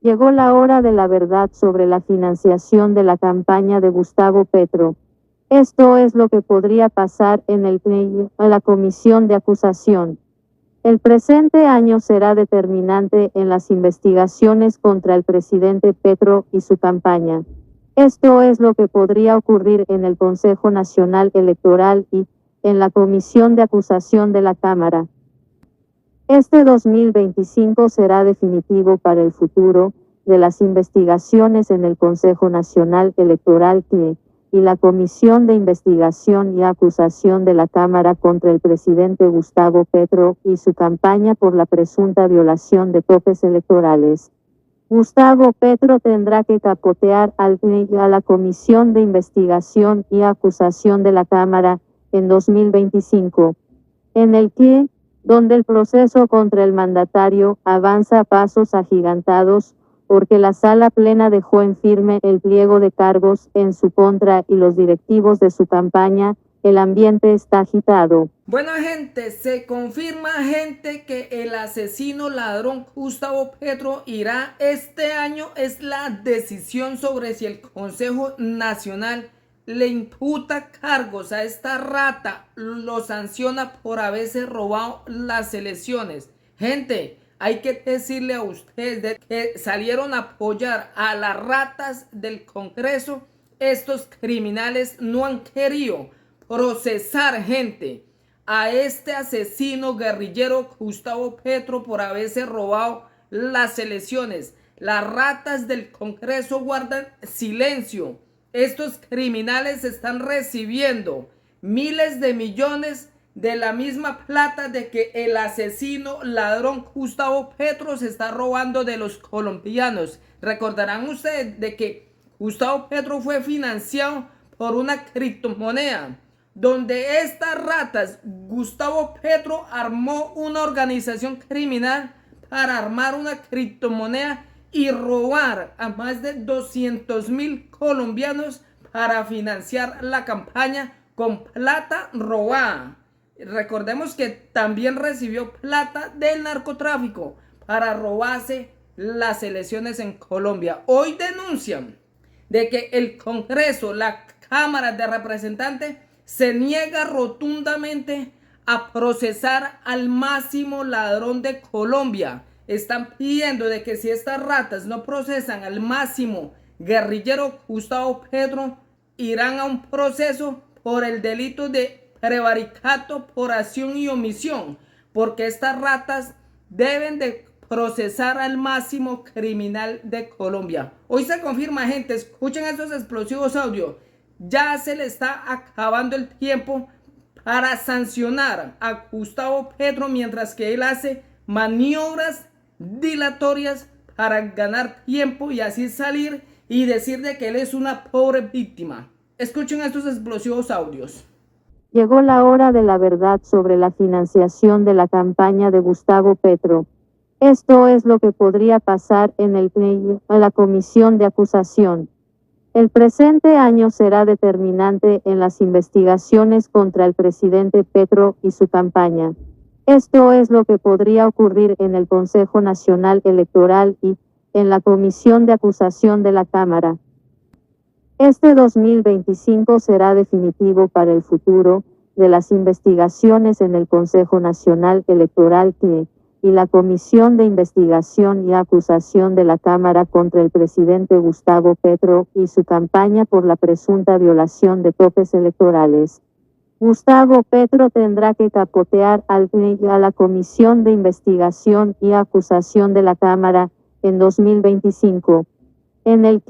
Llegó la hora de la verdad sobre la financiación de la campaña de Gustavo Petro. Esto es lo que podría pasar en la comisión de acusación. El presente año será determinante en las investigaciones contra el presidente Petro y su campaña. Esto es lo que podría ocurrir en el Consejo Nacional Electoral y en la comisión de acusación de la Cámara. Este 2025 será definitivo para el futuro de las investigaciones en el Consejo Nacional Electoral y la Comisión de Investigación y Acusación de la Cámara contra el presidente Gustavo Petro y su campaña por la presunta violación de topes electorales. Gustavo Petro tendrá que capotear a la Comisión de Investigación y Acusación de la Cámara en 2025, en el donde el proceso contra el mandatario avanza a pasos agigantados, porque la sala plena dejó en firme el pliego de cargos en su contra y los directivos de su campaña. El ambiente está agitado. Bueno, gente, se confirma, gente, que el asesino ladrón Gustavo Petro irá este año. Es la decisión sobre si el Consejo Nacional le imputa cargos a esta rata, lo sanciona por haberse robado las elecciones. Gente, hay que decirle a ustedes de que salieron a apoyar a las ratas del Congreso. Estos criminales no han querido procesar, gente, a este asesino guerrillero Gustavo Petro por haberse robado las elecciones. Las ratas del Congreso guardan silencio. Estos criminales están recibiendo miles de millones de la misma plata de que el asesino ladrón Gustavo Petro se está robando de los colombianos. Recordarán ustedes de que Gustavo Petro fue financiado por una criptomoneda, donde estas ratas, Gustavo Petro armó una organización criminal para armar una criptomoneda y robar a más de 200.000 colombianos para financiar la campaña con plata robada. Recordemos que también recibió plata del narcotráfico para robarse las elecciones en Colombia. Hoy denuncian de que el Congreso, la Cámara de Representantes, se niega rotundamente a procesar al máximo ladrón de Colombia. Están pidiendo de que si estas ratas no procesan al máximo guerrillero Gustavo Petro, irán a un proceso por el delito de prevaricato por acción y omisión, porque estas ratas deben de procesar al máximo criminal de Colombia. Hoy se confirma, gente, escuchen estos explosivos audios. Ya se le está acabando el tiempo para sancionar a Gustavo Petro, mientras que él hace maniobras dilatorias para ganar tiempo y así salir y decir de que él es una pobre víctima. Escuchen estos explosivos audios. Llegó la hora de la verdad sobre la financiación de la campaña de Gustavo Petro. Esto es lo que podría pasar en la comisión de acusación. El presente año será determinante en las investigaciones contra el presidente Petro y su campaña. Esto es lo que podría ocurrir en el Consejo Nacional Electoral y en la comisión de acusación de la Cámara. Este 2025 será definitivo para el futuro de las investigaciones en el Consejo Nacional Electoral y la Comisión de Investigación y Acusación de la Cámara contra el presidente Gustavo Petro y su campaña por la presunta violación de topes electorales. Gustavo Petro tendrá que capotear a la Comisión de Investigación y Acusación de la Cámara en 2025, en el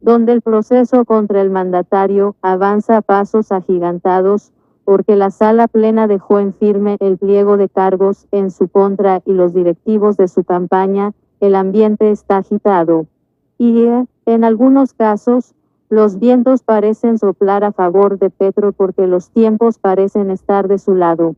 donde el proceso contra el mandatario avanza a pasos agigantados, porque la sala plena dejó en firme el pliego de cargos en su contra y los directivos de su campaña. El ambiente está agitado. Y, en algunos casos, los vientos parecen soplar a favor de Petro porque los tiempos parecen estar de su lado.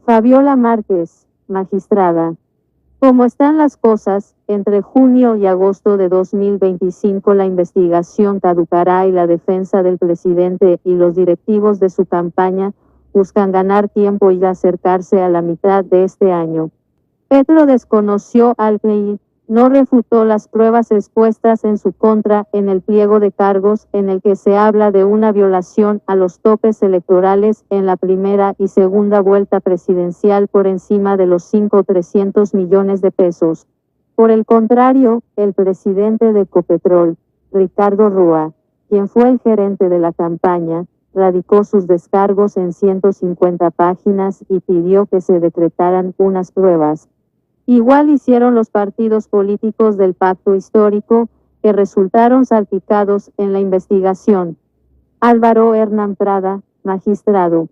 Fabiola Márquez, magistrada. Como están las cosas, entre junio y agosto de 2025 la investigación caducará y la defensa del presidente y los directivos de su campaña buscan ganar tiempo y acercarse a la mitad de este año. Petro desconoció al no refutó las pruebas expuestas en su contra en el pliego de cargos en el que se habla de una violación a los topes electorales en la primera y segunda vuelta presidencial por encima de los 5.300 millones de pesos. Por el contrario, el presidente de Ecopetrol, Ricardo Rúa, quien fue el gerente de la campaña, radicó sus descargos en 150 páginas y pidió que se decretaran unas pruebas. Igual hicieron los partidos políticos del pacto histórico, que resultaron salpicados en la investigación. Álvaro Hernán Prada, magistrado.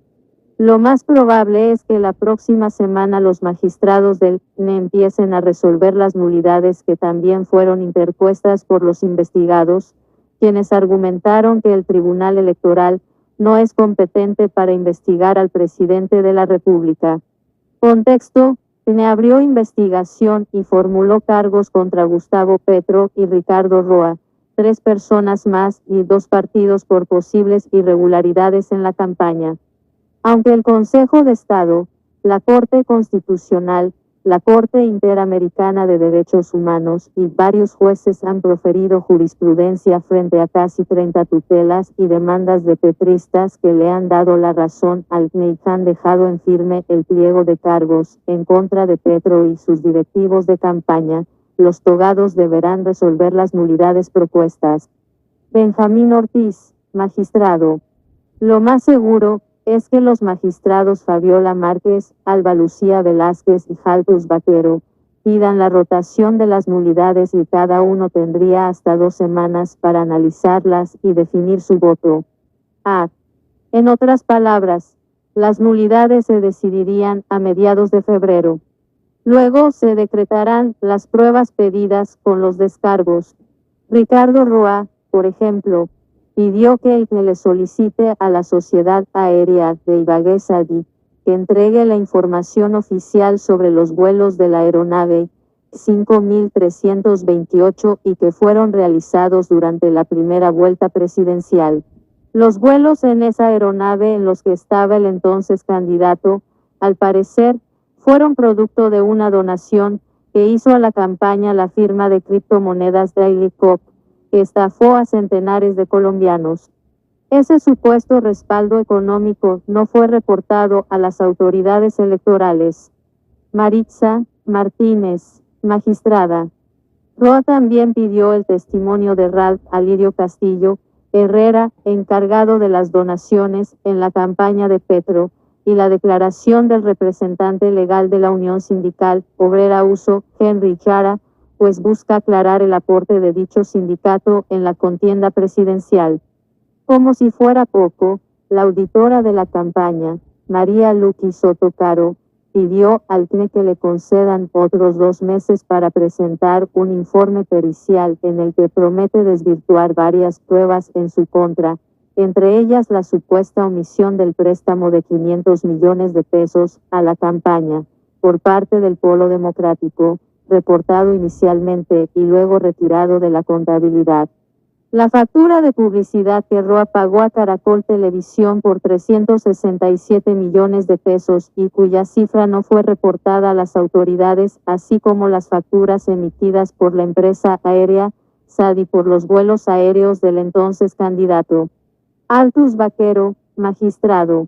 Lo más probable es que la próxima semana los magistrados del CNE empiecen a resolver las nulidades que también fueron interpuestas por los investigados, quienes argumentaron que el Tribunal Electoral no es competente para investigar al presidente de la República. Contexto: CNE abrió investigación y formuló cargos contra Gustavo Petro y Ricardo Rúa, 3 personas más y 2 partidos por posibles irregularidades en la campaña. Aunque el Consejo de Estado, la Corte Constitucional, la Corte Interamericana de Derechos Humanos y varios jueces han proferido jurisprudencia frente a casi 30 tutelas y demandas de petristas que le han dado la razón al CNE y han dejado en firme el pliego de cargos en contra de Petro y sus directivos de campaña, los togados deberán resolver las nulidades propuestas. Benjamín Ortiz, magistrado. Lo más seguro es que los magistrados Fabiola Márquez, Alba Lucía Velázquez y Jaltus Vaquero pidan la rotación de las nulidades y cada uno tendría hasta 2 semanas para analizarlas y definir su voto. En otras palabras, las nulidades se decidirían a mediados de febrero. Luego se decretarán las pruebas pedidas con los descargos. Ricardo Rúa, por ejemplo, pidió que el que le solicite a la Sociedad Aérea de Ibagué Sadi que entregue la información oficial sobre los vuelos de la aeronave 5328 y que fueron realizados durante la primera vuelta presidencial. Los vuelos en esa aeronave en los que estaba el entonces candidato, al parecer, fueron producto de una donación que hizo a la campaña la firma de criptomonedas Daily Cop, que estafó a centenares de colombianos. Ese supuesto respaldo económico no fue reportado a las autoridades electorales. Maritza Martínez, magistrada. Rúa también pidió el testimonio de Ralph Alirio Castillo Herrera, encargado de las donaciones en la campaña de Petro, y la declaración del representante legal de la Unión Sindical Obrera Uso, Henry Jara, pues busca aclarar el aporte de dicho sindicato en la contienda presidencial. Como si fuera poco, la auditora de la campaña, María Luqui Soto Caro, pidió al CNE que le concedan otros 2 meses para presentar un informe pericial en el que promete desvirtuar varias pruebas en su contra, entre ellas la supuesta omisión del préstamo de 500 millones de pesos a la campaña, por parte del Polo Democrático, reportado inicialmente y luego retirado de la contabilidad. La factura de publicidad que Rúa pagó a Caracol Televisión por 367 millones de pesos y cuya cifra no fue reportada a las autoridades, así como las facturas emitidas por la empresa aérea Sadi por los vuelos aéreos del entonces candidato. Altus Vaquero, magistrado.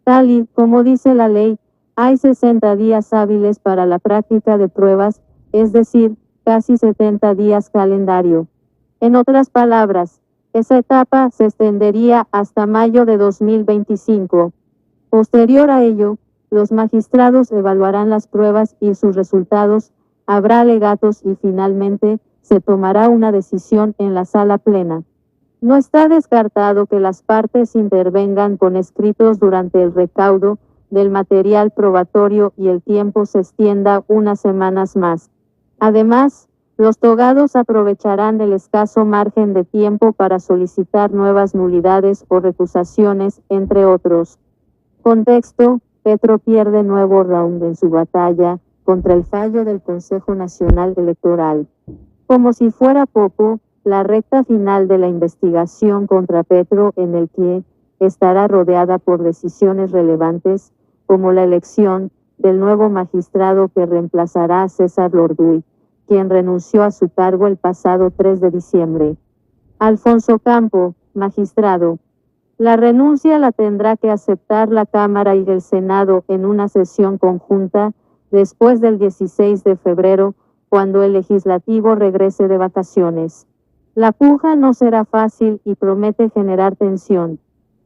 Tal y como dice la ley, hay 60 días hábiles para la práctica de pruebas, es decir, casi 70 días calendario. En otras palabras, esa etapa se extendería hasta mayo de 2025. Posterior a ello, los magistrados evaluarán las pruebas y sus resultados, habrá alegatos y finalmente se tomará una decisión en la sala plena. No está descartado que las partes intervengan con escritos durante el recaudo del material probatorio y el tiempo se extienda unas semanas más. Además, los togados aprovecharán el escaso margen de tiempo para solicitar nuevas nulidades o recusaciones, entre otros. Contexto: Petro pierde nuevo round en su batalla contra el fallo del Consejo Nacional Electoral. Como si fuera poco, la recta final de la investigación contra Petro en el que estará rodeada por decisiones relevantes, como la elección del nuevo magistrado que reemplazará a César Lorduy, quien renunció a su cargo el pasado 3 de diciembre. Alfonso Campo, magistrado. La renuncia la tendrá que aceptar la Cámara y el Senado en una sesión conjunta, después del 16 de febrero, cuando el legislativo regrese de vacaciones. La puja no será fácil y promete generar tensión.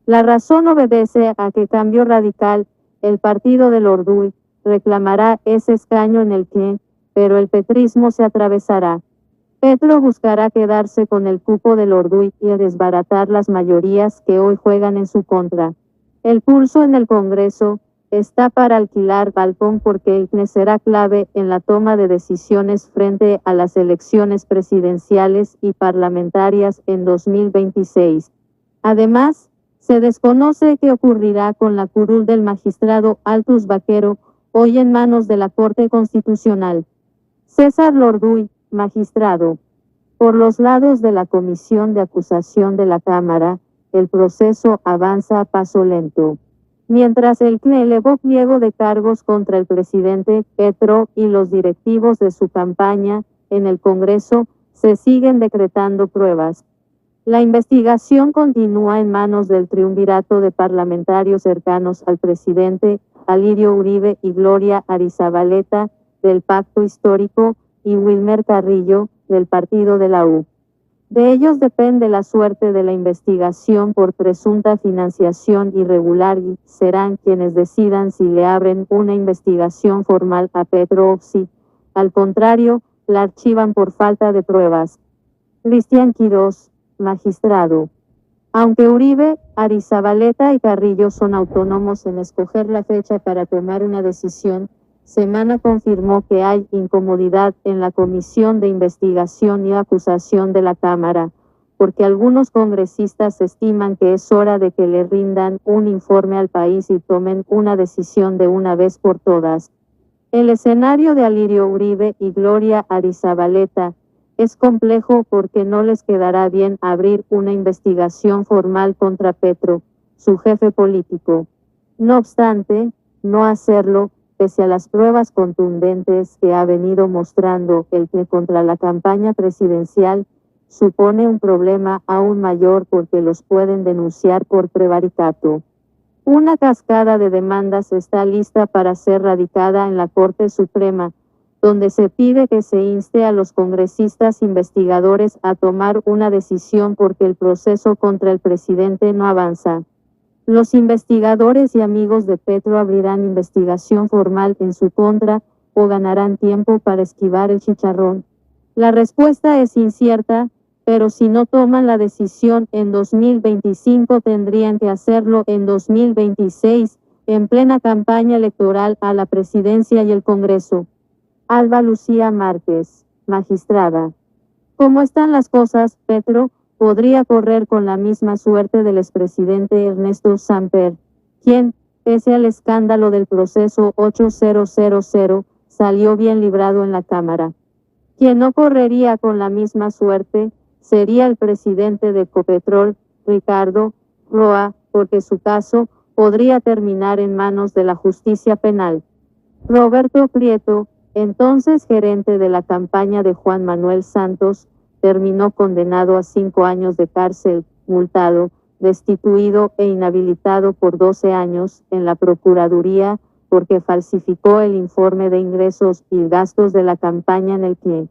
La razón obedece a que Cambio Radical, el partido del Orduy, reclamará ese escaño en el que, pero el petrismo se atravesará. Petro buscará quedarse con el cupo del Orduy y desbaratar las mayorías que hoy juegan en su contra. El pulso en el Congreso está para alquilar balcón porque el CNE será clave en la toma de decisiones frente a las elecciones presidenciales y parlamentarias en 2026. Además, se desconoce qué ocurrirá con la curul del magistrado Altus Vaquero, hoy en manos de la Corte Constitucional. César Lorduy, magistrado. Por los lados de la Comisión de Acusación de la Cámara, el proceso avanza a paso lento. Mientras el CNE elevó pliego de cargos contra el presidente Petro y los directivos de su campaña, en el Congreso se siguen decretando pruebas. La investigación continúa en manos del triunvirato de parlamentarios cercanos al presidente, Alirio Uribe y Gloria Arizabaleta, del Pacto Histórico, y Wilmer Carrillo, del Partido de la U. De ellos depende la suerte de la investigación por presunta financiación irregular y serán quienes decidan si le abren una investigación formal a Petro o si, al contrario, la archivan por falta de pruebas. Cristian Quirós, magistrado. Aunque Uribe, Arizabaleta y Carrillo son autónomos en escoger la fecha para tomar una decisión, Semana confirmó que hay incomodidad en la Comisión de Investigación y Acusación de la Cámara, porque algunos congresistas estiman que es hora de que le rindan un informe al país y tomen una decisión de una vez por todas. El escenario de Alirio Uribe y Gloria Arizabaleta es complejo porque no les quedará bien abrir una investigación formal contra Petro, su jefe político. No obstante, no hacerlo, pese a las pruebas contundentes que ha venido mostrando el CNE contra la campaña presidencial, supone un problema aún mayor porque los pueden denunciar por prevaricato. Una cascada de demandas está lista para ser radicada en la Corte Suprema, donde se pide que se inste a los congresistas investigadores a tomar una decisión porque el proceso contra el presidente no avanza. Los investigadores y amigos de Petro abrirán investigación formal en su contra o ganarán tiempo para esquivar el chicharrón. La respuesta es incierta, pero si no toman la decisión en 2025 tendrían que hacerlo en 2026, en plena campaña electoral a la presidencia y el Congreso. Alba Lucía Márquez, magistrada. ¿Cómo están las cosas, Petro podría correr con la misma suerte del expresidente Ernesto Samper, quien, pese al escándalo del proceso 8000, salió bien librado en la Cámara? Quien no correría con la misma suerte sería el presidente de Ecopetrol, Ricardo Roa, porque su caso podría terminar en manos de la justicia penal. Roberto Prieto, entonces gerente de la campaña de Juan Manuel Santos, terminó condenado a 5 años de cárcel, multado, destituido e inhabilitado por 12 años en la Procuraduría porque falsificó el informe de ingresos y gastos de la campaña en el que